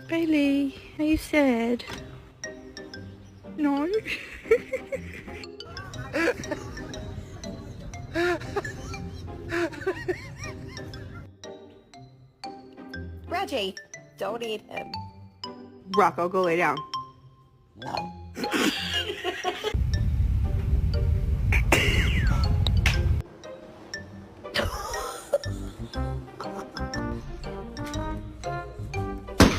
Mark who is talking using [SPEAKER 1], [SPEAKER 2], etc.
[SPEAKER 1] Bailey, are you sad? No?
[SPEAKER 2] Reggie, don't eat him.
[SPEAKER 1] Rocco, go lay down.